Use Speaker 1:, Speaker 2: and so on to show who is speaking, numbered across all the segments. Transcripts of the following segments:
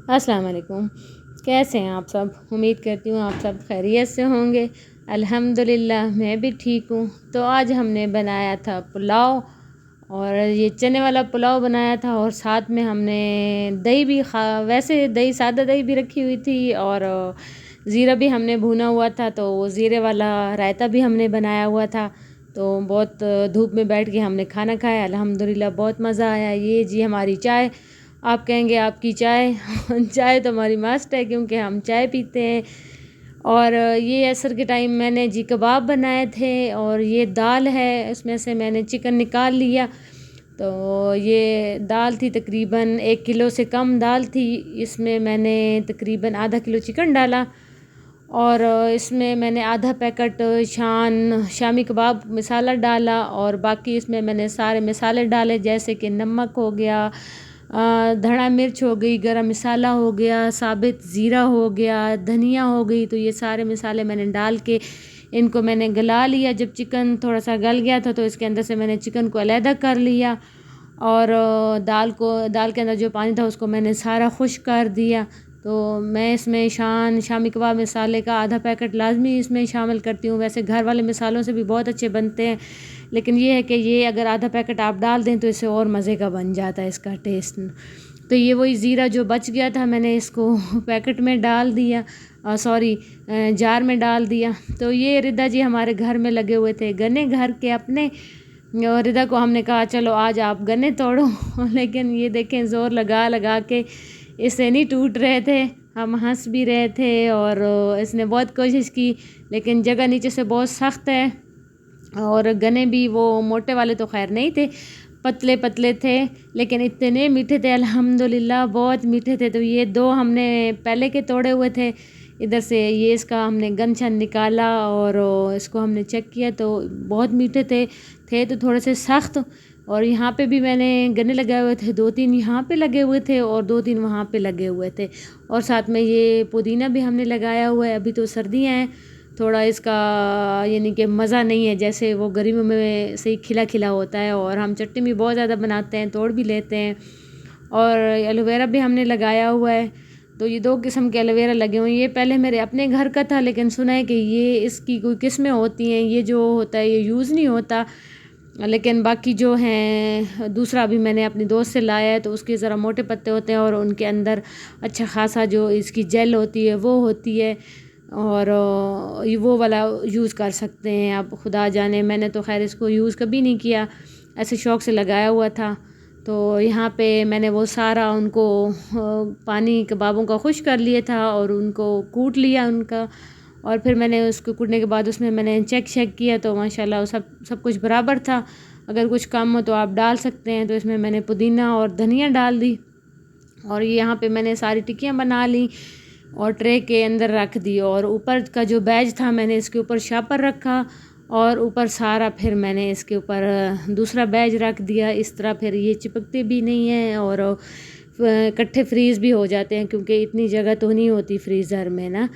Speaker 1: अस्सलाम वालेकुम। कैसे हैं आप सब? उम्मीद करती हूँ आप सब खैरियत से होंगे। अल्हम्दुलिल्लाह मैं भी ठीक हूँ। तो आज हमने बनाया था पुलाव, और ये चने वाला पुलाव बनाया था, और साथ में हमने दही भी वैसे दही, सादा दही भी रखी हुई थी, और ज़ीरा भी हमने भुना हुआ था, तो वो ज़ीरे वाला रायता भी हमने बनाया हुआ था। तो बहुत धूप में बैठ के हमने खाना खाया, अल्हम्दुलिल्लाह बहुत मज़ा आया। ये जी हमारी चाय, आप कहेंगे आपकी चाय चाय तो हमारी मस्त है, क्योंकि हम चाय पीते हैं। और ये असर के टाइम मैंने जी कबाब बनाए थे, और ये दाल है, इसमें से मैंने चिकन निकाल लिया। तो ये दाल थी तकरीबन 1 किलो से कम दाल थी। इसमें मैंने तकरीबन आधा किलो चिकन डाला, और इसमें मैंने आधा पैकेट शामी कबाब मसाला डाला, और बाकी इसमें मैंने सारे मसाले डाले, जैसे कि नमक हो गया, धड़ा मिर्च हो गई, गरम मसाला हो गया, साबित ज़ीरा हो गया, धनिया हो गई। तो ये सारे मसाले मैंने डाल के इनको मैंने गला लिया। जब चिकन थोड़ा सा गल गया था, तो इसके अंदर से मैंने चिकन को अलहदा कर लिया, और दाल के अंदर जो पानी था उसको मैंने सारा खुश्क कर दिया। तो मैं इसमें शामी कबाब मसाले का आधा पैकेट लाजमी इसमें शामिल करती हूँ। वैसे घर वाले मसालों से भी बहुत अच्छे बनते हैं, लेकिन ये है कि ये अगर आधा पैकेट आप डाल दें तो इससे और मज़े का बन जाता है इसका टेस्ट। तो ये वही ज़ीरा जो बच गया था, मैंने इसको पैकेट में डाल दिया, सॉरी जार में डाल दिया। तो ये रिदा जी हमारे घर में लगे हुए थे गन्ने, घर के अपने। और रिदा को हमने कहा चलो आज आप गन्ने तोड़ो लेकिन ये देखें ज़ोर लगा लगा के इससे नहीं टूट रहे थे। हम हंस भी रहे थे, और इसने बहुत कोशिश की, लेकिन जगह नीचे से बहुत सख्त है, और गन्ने भी वो मोटे वाले तो खैर नहीं थे, पतले पतले थे, लेकिन इतने मीठे थे अल्हम्दुलिल्लाह, बहुत मीठे थे। तो ये दो हमने पहले के तोड़े हुए थे। इधर से ये इसका हमने गन छन निकाला, और इसको हमने चेक किया तो बहुत मीठे थे तो थोड़े से सख्त। और यहाँ पे भी मैंने गन्ने लगाए हुए थे, 2-3 यहाँ पे लगे हुए थे, और 2-3 वहाँ पे लगे हुए थे। और साथ में ये पुदीना भी हमने लगाया हुआ है। अभी तो सर्दियाँ हैं, थोड़ा इसका यानी कि मज़ा नहीं है जैसे वो गर्मियों में सही खिला खिला होता है। और हम चटनी भी बहुत ज़्यादा बनाते हैं, तोड़ भी लेते हैं। और एलोवेरा भी हमने लगाया हुआ है। तो ये 2 किस्म के एलोवेरा लगे हुए हैं। ये पहले मेरे अपने घर का था, लेकिन सुना है कि ये इसकी कोई किस्में होती हैं, ये जो होता है ये यूज़ नहीं होता। लेकिन बाकी जो हैं दूसरा भी मैंने अपनी दोस्त से लाया है, तो उसके ज़रा मोटे पत्ते होते हैं, और उनके अंदर अच्छा खासा जो इसकी जेल होती है वो होती है, और ये वो वाला यूज़ कर सकते हैं आप। खुदा जाने, मैंने तो खैर इसको यूज़ कभी नहीं किया, ऐसे शौक़ से लगाया हुआ था। तो यहाँ पे मैंने वो सारा उनको पानी कबाबों का खुश कर लिया था, और उनको कूट लिया उनका। और फिर मैंने उसको कूटने के बाद उसमें मैंने चेक किया, तो माशाल्लाह सब कुछ बराबर था। अगर कुछ कम हो तो आप डाल सकते हैं। तो इसमें मैंने पुदीना और धनिया डाल दी, और ये यहाँ पे मैंने सारी टिक्कियाँ बना ली और ट्रे के अंदर रख दी। और ऊपर का जो बैज था मैंने इसके ऊपर शापर रखा, और ऊपर सारा फिर मैंने इसके ऊपर दूसरा बैज रख दिया। इस तरह फिर ये चिपकते भी नहीं हैं, और इकट्ठे फ्रीज़ भी हो जाते हैं, क्योंकि इतनी जगह तो नहीं होती फ्रीज़र में ना।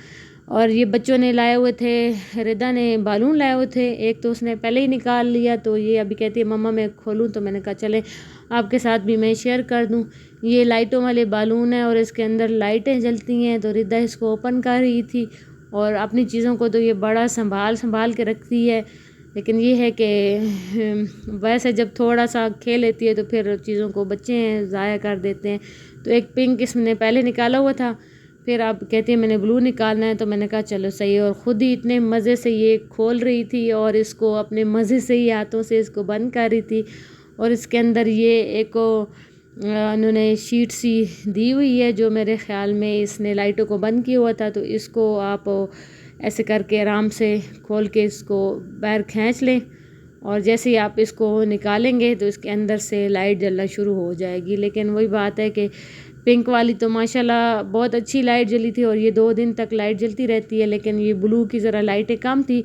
Speaker 1: और ये बच्चों ने लाए हुए थे, रिदा ने बालून लाए हुए थे, एक तो उसने पहले ही निकाल लिया। तो ये अभी कहती है मम्मा मैं खोलूँ, तो मैंने कहा चले आपके साथ भी मैं शेयर कर दूँ। ये लाइटों वाले बालून है, और इसके अंदर लाइटें जलती हैं। तो रिदा इसको ओपन कर रही थी, और अपनी चीज़ों को तो ये बड़ा संभाल के रखती है। लेकिन ये है कि वैसे जब थोड़ा सा खेल लेती है तो फिर चीज़ों को बच्चे ज़ाया कर देते हैं। तो एक पिंक इसने पहले निकाला हुआ था, फिर अब कहती है मैंने ब्लू निकालना है। तो मैंने कहा चलो सही है। और ख़ुद ही इतने मज़े से ये खोल रही थी, और इसको अपने मज़े से ही हाथों से इसको बंद कर रही थी। और इसके अंदर ये एक उन्होंने शीट सी दी हुई है, जो मेरे ख़्याल में इसने लाइटों को बंद किया हुआ था। तो इसको आप ऐसे करके आराम से खोल के इसको बाहर खींच लें, और जैसे ही आप इसको निकालेंगे तो इसके अंदर से लाइट जलना शुरू हो जाएगी। लेकिन वही बात है कि पिंक वाली तो माशाल्लाह बहुत अच्छी लाइट जली थी, और ये 2 दिन तक लाइट जलती रहती है। लेकिन ये ब्लू की ज़रा लाइटें कम थी,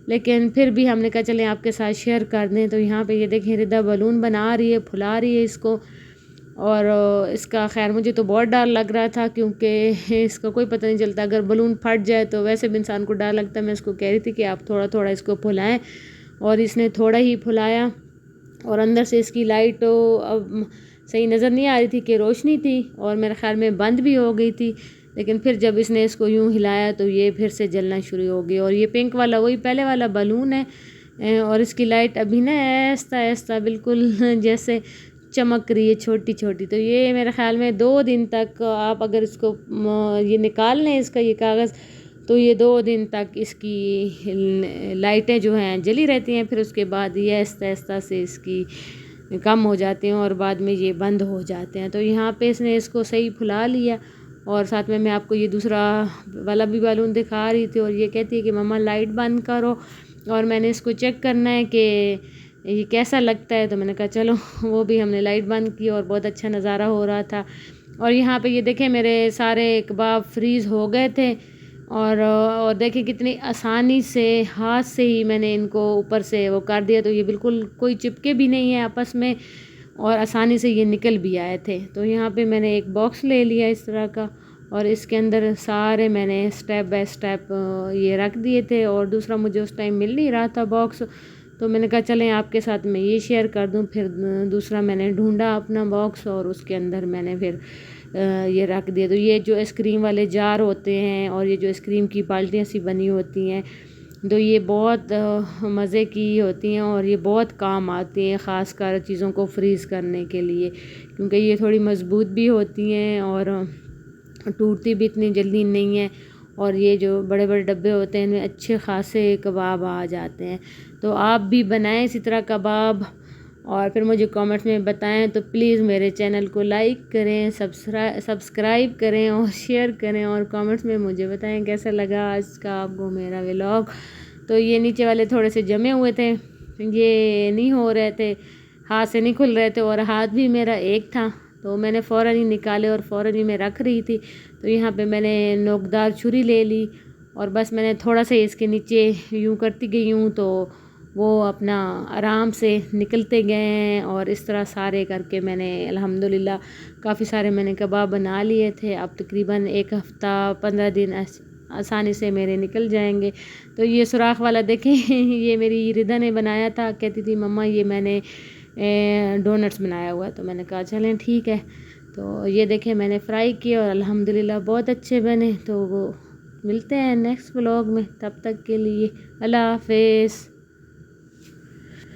Speaker 1: लेकिन फिर भी हमने कहा चलें आपके साथ शेयर कर दें। तो यहाँ पे ये देखें रिदा बलून बना रही है, फुला रही है इसको। और इसका खैर मुझे तो बहुत डर लग रहा था, क्योंकि इसका कोई पता नहीं चलता, अगर बलून फट जाए तो वैसे भी इंसान को डर लगता है। मैं इसको कह रही थी कि आप थोड़ा थोड़ा इसको फुलाएं, और इसने थोड़ा ही फुलाया, और अंदर से इसकी लाइट अब सही नज़र नहीं आ रही थी कि रोशनी थी और मेरे ख्याल में बंद भी हो गई थी। लेकिन फिर जब इसने इसको यूँ हिलाया तो ये फिर से जलना शुरू हो गई। और ये पिंक वाला वही पहले वाला बलून है और इसकी लाइट अभी ना ऐसा ऐसा बिल्कुल जैसे चमक रही है छोटी छोटी। तो ये मेरे ख्याल में 2 दिन तक आप अगर इसको ये निकाल लें इसका ये कागज़, तो ये 2 दिन तक इसकी लाइटें जो हैं जली रहती हैं। फिर उसके बाद ये आहिस्ता आहिस्ता से इसकी कम हो जाती हैं और बाद में ये बंद हो जाते हैं। तो यहाँ पे इसने इसको सही फुला लिया और साथ में मैं आपको ये दूसरा वाला भी बैलून दिखा रही थी और ये कहती है कि मम्मा लाइट बंद करो और मैंने इसको चेक करना है कि ये कैसा लगता है। तो मैंने कहा चलो, वो भी हमने लाइट बंद की और बहुत अच्छा नज़ारा हो रहा था। और यहाँ पे ये देखें मेरे सारे कबाब फ्रीज़ हो गए थे और देखिए कितनी आसानी से हाथ से ही मैंने इनको ऊपर से वो कर दिया। तो ये बिल्कुल कोई चिपके भी नहीं है आपस में और आसानी से ये निकल भी आए थे। तो यहाँ पे मैंने एक बॉक्स ले लिया इस तरह का और इसके अंदर सारे मैंने स्टेप बाय स्टेप ये रख दिए थे। और दूसरा मुझे उस टाइम मिल नहीं रहा था बॉक्स, तो मैंने कहा चलें आपके साथ मैं ये शेयर कर दूं। फिर दूसरा मैंने ढूंढा अपना बॉक्स और उसके अंदर मैंने फिर ये रख दिया। तो ये जो आइसक्रीम वाले जार होते हैं और ये जो आइसक्रीम की बाल्टियाँ सी बनी होती हैं, तो ये बहुत मज़े की होती हैं और ये बहुत काम आती हैं, ख़ासकर चीज़ों को फ्रीज़ करने के लिए, क्योंकि ये थोड़ी मज़बूत भी होती हैं और टूटती भी इतनी जल्दी नहीं है। और ये जो बड़े बड़े डब्बे होते हैं इनमें अच्छे खासे कबाब आ जाते हैं। तो आप भी बनाएं इसी तरह कबाब और फिर मुझे कमेंट्स में बताएं। तो प्लीज़ मेरे चैनल को लाइक करें, सब्सक्राइब करें और शेयर करें और कमेंट्स में मुझे बताएं कैसा लगा आज का आपको मेरा व्लॉग। तो ये नीचे वाले थोड़े से जमे हुए थे, ये नहीं हो रहे थे, हाथ से नहीं खुल रहे थे और हाथ भी मेरा एक था, तो मैंने फ़ौरन ही निकाले और फ़ौरन ही मैं रख रही थी। तो यहाँ पे मैंने नोकदार छुरी ले ली और बस मैंने थोड़ा सा इसके नीचे यूँ करती गई हूँ तो वो अपना आराम से निकलते गए हैं। और इस तरह सारे करके मैंने अल्हम्दुलिल्लाह काफ़ी सारे मैंने कबाब बना लिए थे। अब तकरीबन 1 हफ़्ता 15 दिन आसानी से मेरे निकल जाएंगे। तो ये सुराख वाला देखें ये मेरी रिदा ने बनाया था, कहती थी मम्मा ये मैंने डोनट्स बनाया हुआ है। तो मैंने कहा चलें ठीक है। तो ये देखें मैंने फ्राई किए और अल्हम्दुलिल्लाह बहुत अच्छे बने। तो वो मिलते हैं नेक्स्ट व्लॉग में, तब तक के लिए अल्लाह हाफ़िज़।